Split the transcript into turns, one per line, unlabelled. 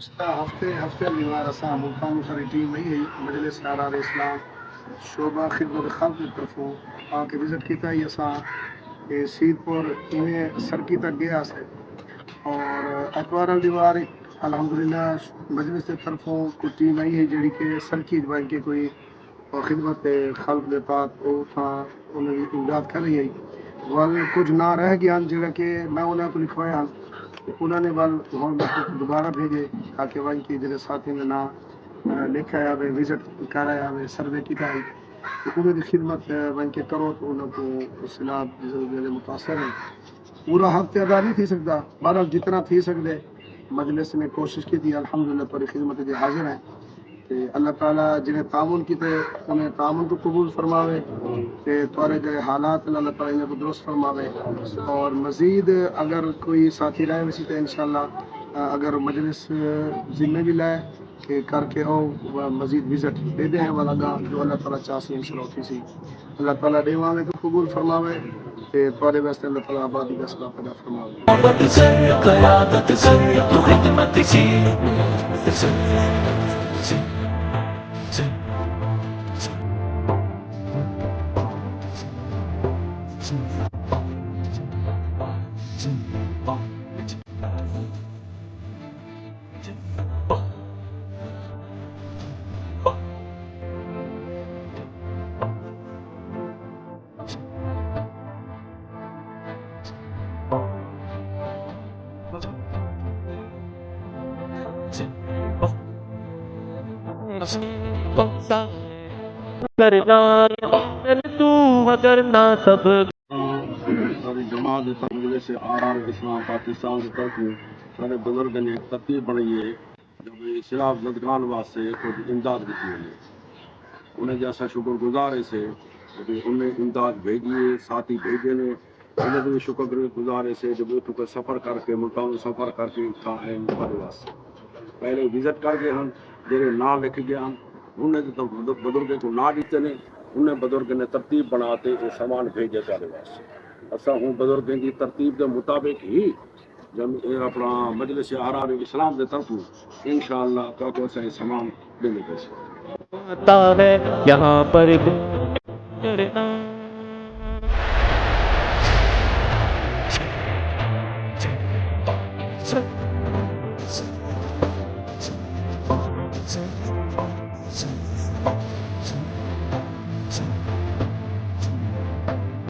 گزشتہ ہفتے لیوار اساں ملکان ساری ٹیم نہیں ہے مجلس اعرار اسلام شعبہ خدمت خلق کی طرفوں آ کے وزٹ کیتا ہی اساں سید پور انہیں سڑکی تک گیا سے اور اتوار دیوار الحمدللہ مجلس کی طرفوں کوئی ٹیم آئی ہے جڑی کہ سڑکی بن کے کوئی خدمت خلق دے پاک او تھا انہیں بھی امداد کر رہی ہے ول کچھ نہ رہ گیا جڑا کہ میں انہیں کو لکھوایا انہوں نے بل دوبارہ بھیجے تاکہ وہاں کی جڑے ساتھی نے نام لکھا آیا وزٹ کرایا سروے کیا انہوں کی خدمت وہاں کے کرو تو انہوں کو سیلاب متاثر ہے پورا حق ادا نہیں تھی سکتا بہرحال جتنا تھی سکتے مجلس نے کوشش کی تھی الحمدللہ پر خدمت جو حاضر ہیں کہ اللہ تعالیٰ جنہیں تعاون کیتے انہیں تعاون کو قبول فرماوے کہ تھوڑے جو حالات اللہ تعالیٰ انہیں کو درست فرماوے اور مزید اگر کوئی ساتھی رہے ویسی تو انشاءاللہ اگر مجلس ذمہ بھی لائے کہ کر کے او مزید وزٹ دے دیں والا گاہ جو اللہ تعالیٰ چاہتے ہیں انشاءاللہ ہوتی سی اللہ تعالیٰ دیوانے کو قبول فرماوے کہ تھوڑے واسطے اللہ تعالیٰ آبادی کا صلاح پیدا فرماوے
محبت سے قیادت سے تو خدمت سی کرنا سب
ساری جماعت مجلس اعرار اسلام پاکستان کی طرف سارے بزرگ نے ایک ترتیب بنائی ہے جو کہ سیلاب زدگان واسطے کچھ امداد دیتی ہے انہیں جیسا شکر گزار سے کہ انہیں امداد بھیجیے ساتھی بھیجے نے انہیں بھی شکر گزار سے جو بھی سفر کر کے ملکوں سفر کر کے واسطے پہلے وزٹ کر کے ہم جڑے نام لکھ گیا ہم انہیں تو بزرگ کو نہ دیتے نے انہیں بزرگ نے ترتیب بناتے یہ سامان بھیجے چارے واسطے اصا ہوں بزرگوں کی ترتیب کے مطابق ہی جب اپنا مجلس اعرار اسلام کی طرف انشاءاللہ تو اسے سامان دے
ہوتا ہے یہاں پر